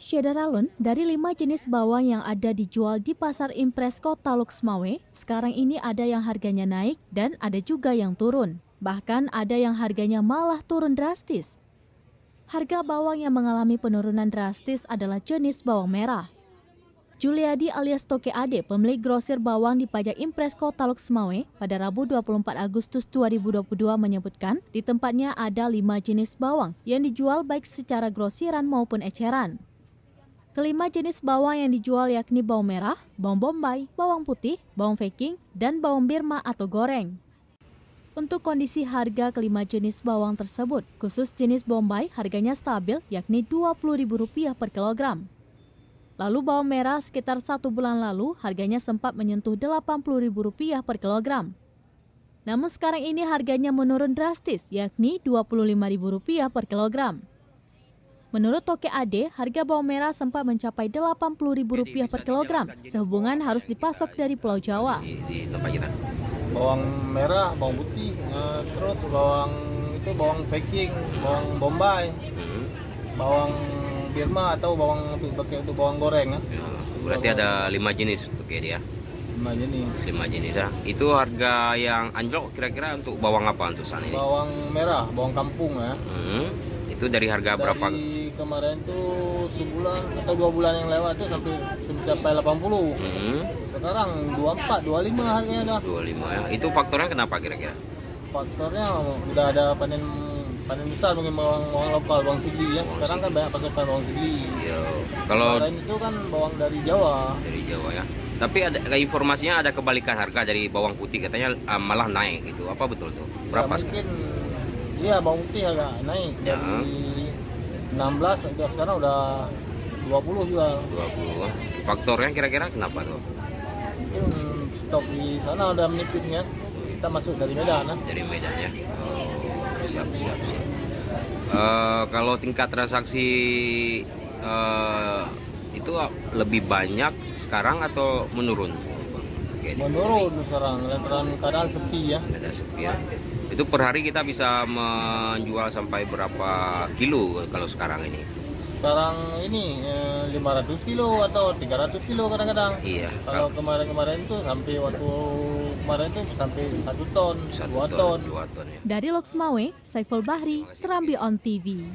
Syederalun, dari 5 jenis bawang yang ada dijual di Pasar Impres Kota Loksmawe, sekarang ini ada yang harganya naik dan ada juga yang turun. Bahkan ada yang harganya malah turun drastis. Harga bawang yang mengalami penurunan drastis adalah jenis bawang merah. Juliadi alias Toke Ade, pemilik grosir bawang di Pajak Impres Kota Loksmawe, pada Rabu 24 Agustus 2022 menyebutkan di tempatnya ada 5 jenis bawang yang dijual baik secara grosiran maupun eceran. Kelima jenis bawang yang dijual yakni bawang merah, bawang bombay, bawang putih, bawang Peking, dan bawang Birma atau goreng. Untuk kondisi harga kelima jenis bawang tersebut, khusus jenis bombay harganya stabil yakni Rp20.000 per kilogram. Lalu bawang merah sekitar 1 bulan lalu harganya sempat menyentuh Rp80.000 per kilogram. Namun sekarang ini harganya menurun drastis yakni Rp25.000 per kilogram. Menurut Toke Ade, harga bawang merah sempat mencapai Rp80.000 per kilogram, sehubungan harus dipasok dari Pulau Jawa. Di tempat kita. Bawang merah, bawang putih, terus bawang Peking, bawang bombay, bawang Birma atau bawang untuk bawang goreng. Berarti ada 5 jenis untuk dia. 5 jenis. 5 jenis ya. Itu harga yang anjlok kira-kira untuk bawang apa untuk saat ini? Bawang merah, bawang kampung ya. Itu dari harga berapa? Dari kemarin tuh sebulan atau 2 bulan yang lewat tuh sampai mencapai 80. Sekarang 24, 25 harganya dah. 25 ya. Itu faktornya kenapa kira-kira? Faktornya udah ada panen besar mungkin bawang lokal, bawang sigli ya. Sekarang kan banyak pasokan bawang sigli. Kalau kemarin itu kan bawang dari Jawa. Dari Jawa ya. Tapi ada informasinya ada kebalikan harga dari bawang putih katanya malah naik gitu. Apa betul tuh? Berapa? Ya, mungkin iya bawang putih agak naik ya. Dari 16 sekarang udah 20 juga. 20. Faktornya kira-kira kenapa tuh? Mungkin stok di sana udah menipisnya. Kita masuk dari Medan ya. Dari Medan ya. Siap. Kalau tingkat transaksi itu lebih banyak sekarang atau menurun? Menurun sekarang, lantaran keadaan sepi ya. Ada sepi ya. Itu per hari kita bisa menjual sampai berapa kilo kalau sekarang ini? Sekarang ini 500 kilo atau 300 kilo kadang-kadang. Iya. Kalau kemarin tuh sampai waktu kemarin tuh sampai 1 ton, 2 ton. 2 ton ya. Dari Loksmawe, Saiful Bahri, Serambi On TV.